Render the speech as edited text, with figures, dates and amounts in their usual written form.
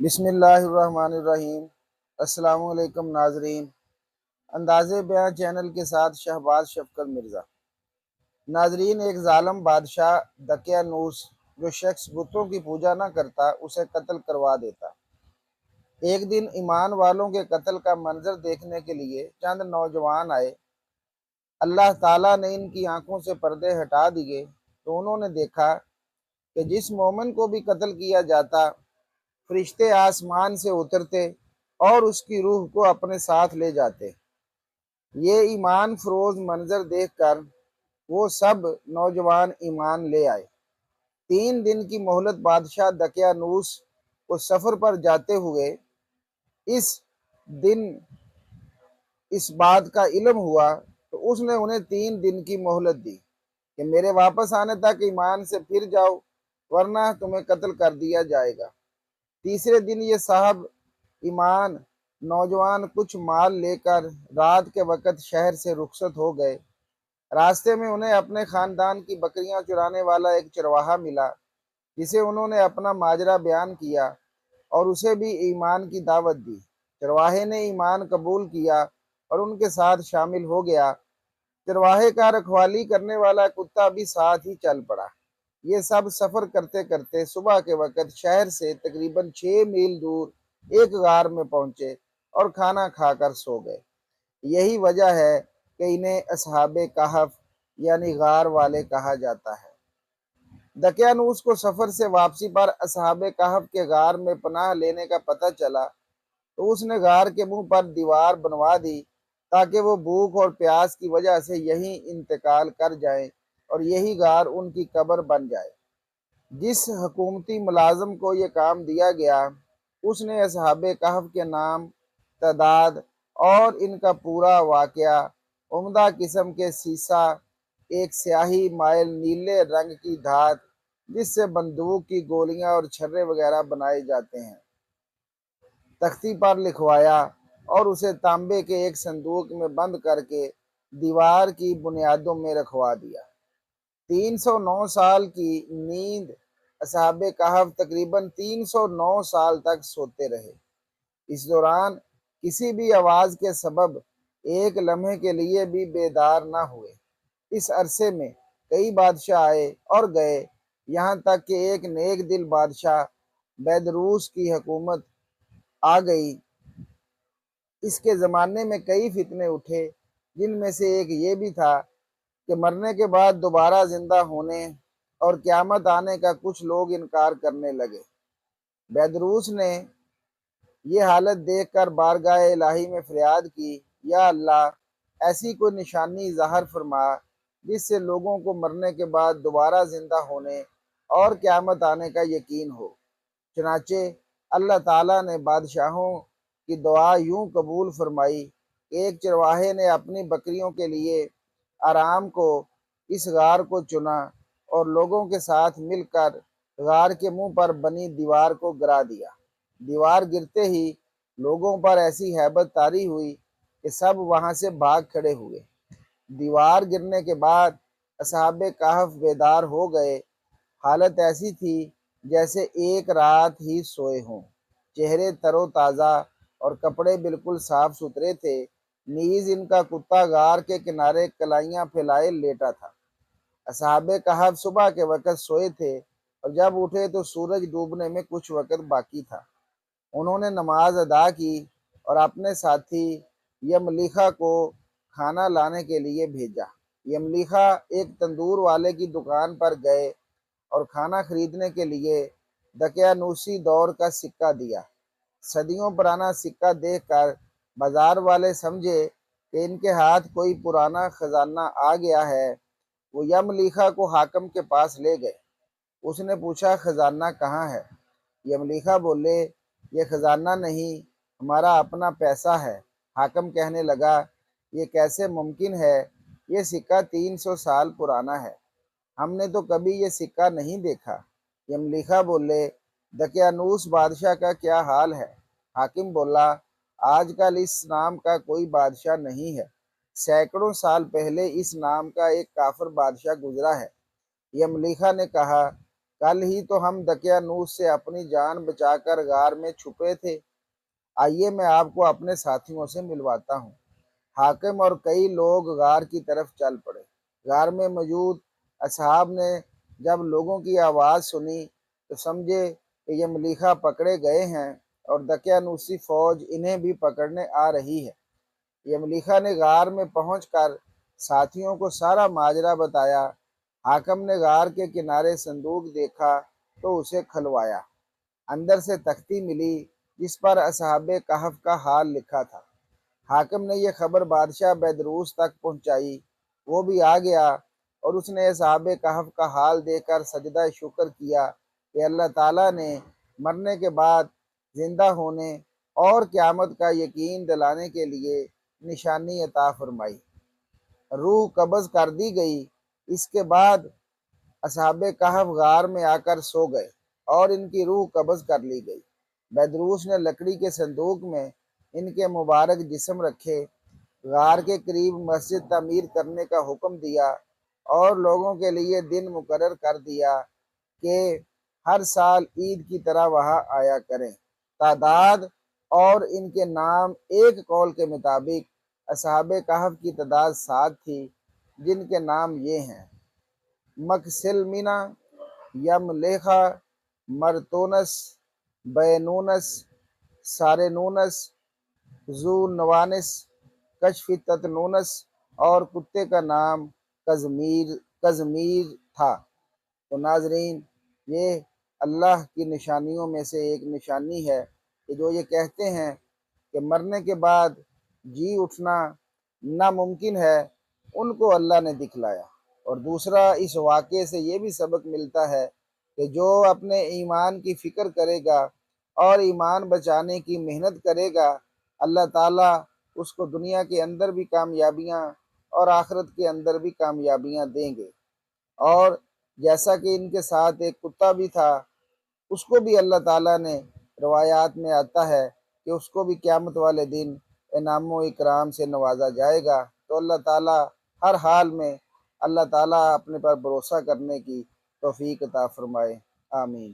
بسم اللہ الرحمن الرحیم۔ السلام علیکم ناظرین، انداز بیان چینل کے ساتھ شہباز شفقت مرزا۔ ناظرین، ایک ظالم بادشاہ دقیانوس جو شخص بتوں کی پوجا نہ کرتا اسے قتل کروا دیتا۔ ایک دن ایمان والوں کے قتل کا منظر دیکھنے کے لیے چند نوجوان آئے۔ اللہ تعالیٰ نے ان کی آنکھوں سے پردے ہٹا دیے تو انہوں نے دیکھا کہ جس مومن کو بھی قتل کیا جاتا فرشتے آسمان سے اترتے اور اس کی روح کو اپنے ساتھ لے جاتے۔ یہ ایمان فروز منظر دیکھ کر وہ سب نوجوان ایمان لے آئے۔ 3 دن کی مہلت بادشاہ دقیانوس کو سفر پر جاتے ہوئے اس دن اس بات کا علم ہوا تو اس نے انہیں 3 دن کی مہلت دی کہ میرے واپس آنے تک ایمان سے پھر جاؤ ورنہ تمہیں قتل کر دیا جائے گا۔ تیسرے دن یہ صاحب ایمان نوجوان کچھ مال لے کر رات کے وقت شہر سے رخصت ہو گئے۔ راستے میں انہیں اپنے خاندان کی بکریاں چرانے والا ایک چرواہا ملا جسے انہوں نے اپنا ماجرا بیان کیا اور اسے بھی ایمان کی دعوت دی۔ چرواہے نے ایمان قبول کیا اور ان کے ساتھ شامل ہو گیا۔ چرواہے کا رکھوالی کرنے والا کتا بھی ساتھ ہی چل پڑا۔ یہ سب سفر کرتے کرتے صبح کے وقت شہر سے تقریباً 6 میل دور ایک غار میں پہنچے اور کھانا کھا کر سو گئے۔ یہی وجہ ہے کہ انہیں اصحاب کہف یعنی غار والے کہا جاتا ہے۔ دقیانوس کو سفر سے واپسی پر اصحاب کہف کے غار میں پناہ لینے کا پتہ چلا تو اس نے غار کے منہ پر دیوار بنوا دی تاکہ وہ بھوک اور پیاس کی وجہ سے یہیں انتقال کر جائیں اور یہی غار ان کی قبر بن جائے۔ جس حکومتی ملازم کو یہ کام دیا گیا اس نے اصحاب کہف کے نام، تعداد اور ان کا پورا واقعہ عمدہ قسم کے سیسہ، ایک سیاہی مائل نیلے رنگ کی دھات جس سے بندوق کی گولیاں اور چھرے وغیرہ بنائے جاتے ہیں، تختی پر لکھوایا اور اسے تانبے کے ایک صندوق میں بند کر کے دیوار کی بنیادوں میں رکھوا دیا۔ 309 سال کی نیند اصحاب کہف تقریباً 309 سال تک سوتے رہے۔ اس دوران کسی بھی آواز کے سبب ایک لمحے کے لیے بھی بیدار نہ ہوئے۔ اس عرصے میں کئی بادشاہ آئے اور گئے، یہاں تک کہ ایک نیک دل بادشاہ بیدروس کی حکومت آ گئی۔ اس کے زمانے میں کئی فتنے اٹھے، جن میں سے ایک یہ بھی تھا کہ مرنے کے بعد دوبارہ زندہ ہونے اور قیامت آنے کا کچھ لوگ انکار کرنے لگے۔ بیدروس نے یہ حالت دیکھ کر بارگاہ الہی میں فریاد کی، یا اللہ، ایسی کوئی نشانی ظاہر فرما جس سے لوگوں کو مرنے کے بعد دوبارہ زندہ ہونے اور قیامت آنے کا یقین ہو۔ چنانچہ اللہ تعالیٰ نے بادشاہوں کی دعا یوں قبول فرمائی کہ ایک چرواہے نے اپنی بکریوں کے لیے آرام کو اس غار کو چنا اور لوگوں کے ساتھ مل کر غار کے منہ پر بنی دیوار کو گرا دیا۔ دیوار گرتے ہی لوگوں پر ایسی ہیبت طاری ہوئی کہ سب وہاں سے بھاگ کھڑے ہوئے۔ دیوار گرنے کے بعد اصحاب کہف بیدار ہو گئے۔ حالت ایسی تھی جیسے ایک رات ہی سوئے ہوں۔ چہرے تر و تازہ اور کپڑے بالکل صاف ستھرے تھے، نیز ان کا کتا غار کے کنارے کلائیاں پھیلائے لیٹا تھا۔ اصحاب کہف صبح کے وقت سوئے تھے اور جب اٹھے تو سورج ڈوبنے میں کچھ وقت باقی تھا۔ انہوں نے نماز ادا کی اور اپنے ساتھی یملیخا کو کھانا لانے کے لیے بھیجا۔ یملیخا ایک تندور والے کی دکان پر گئے اور کھانا خریدنے کے لیے دقیانوسی دور کا سکہ دیا۔ صدیوں پرانا سکہ دیکھ کر بازار والے سمجھے کہ ان کے ہاتھ کوئی پرانا خزانہ آ گیا ہے۔ وہ یملیخا کو حاکم کے پاس لے گئے۔ اس نے پوچھا، خزانہ کہاں ہے؟ یملیخا بولے، یہ خزانہ نہیں، ہمارا اپنا پیسہ ہے۔ حاکم کہنے لگا، یہ کیسے ممکن ہے؟ یہ سکہ 300 سال پرانا ہے، ہم نے تو کبھی یہ سکہ نہیں دیکھا۔ یملیخا بولے، دقیانوس بادشاہ کا کیا حال ہے؟ حاکم بولا، آج کل اس نام کا کوئی بادشاہ نہیں ہے، سینکڑوں سال پہلے اس نام کا ایک کافر بادشاہ گزرا ہے۔ یملیخا نے کہا، کل ہی تو ہم دقیانوس سے اپنی جان بچا کر غار میں چھپے تھے۔ آئیے میں آپ کو اپنے ساتھیوں سے ملواتا ہوں۔ حاکم اور کئی لوگ غار کی طرف چل پڑے۔ غار میں موجود اصحاب نے جب لوگوں کی آواز سنی تو سمجھے کہ یہ ملیحہ پکڑے گئے ہیں اور دقیانوسی فوج انہیں بھی پکڑنے آ رہی ہے۔ یہ ملیحہ نے غار میں پہنچ کر ساتھیوں کو سارا ماجرا بتایا۔ حاکم نے غار کے کنارے صندوق دیکھا تو اسے کھلوایا۔ اندر سے تختی ملی جس پر اصحاب کہف کا حال لکھا تھا۔ حاکم نے یہ خبر بادشاہ بیدروس تک پہنچائی۔ وہ بھی آ گیا اور اس نے اصحاب کہف کا حال دیکھ کر سجدہ شکر کیا کہ اللہ تعالیٰ نے مرنے کے بعد زندہ ہونے اور قیامت کا یقین دلانے کے لیے نشانی عطا فرمائی۔ روح قبض کر دی گئی۔ اس کے بعد اصحاب کہف غار میں آ کر سو گئے اور ان کی روح قبض کر لی گئی۔ بیدروس نے لکڑی کے صندوق میں ان کے مبارک جسم رکھے۔ غار کے قریب مسجد تعمیر کرنے کا حکم دیا اور لوگوں کے لیے دن مقرر کر دیا کہ ہر سال عید کی طرح وہاں آیا کریں۔ تعداد اور ان کے نام ایک قول کے مطابق اصحاب کہف کی تعداد 7 تھی، جن کے نام یہ ہیں: مکسلمینہ، یملیخہ، مرتونس، بینونس، سارنونس، ذو نوانس، کشف تتنونس، اور کتے کا نام قزمیر تھا۔ تو ناظرین، یہ اللہ کی نشانیوں میں سے ایک نشانی ہے کہ جو یہ کہتے ہیں کہ مرنے کے بعد جی اٹھنا ناممکن ہے، ان کو اللہ نے دکھلایا۔ اور دوسرا، اس واقعے سے یہ بھی سبق ملتا ہے کہ جو اپنے ایمان کی فکر کرے گا اور ایمان بچانے کی محنت کرے گا، اللہ تعالیٰ اس کو دنیا کے اندر بھی کامیابیاں اور آخرت کے اندر بھی کامیابیاں دیں گے۔ اور جیسا کہ ان کے ساتھ ایک کتا بھی تھا، اس کو بھی اللہ تعالیٰ نے، روایات میں آتا ہے کہ اس کو بھی قیامت والے دن انعام و اکرام سے نوازا جائے گا۔ تو اللہ تعالیٰ ہر حال میں اللہ تعالیٰ اپنے پر بھروسہ کرنے کی توفیق عطا فرمائے۔ آمین۔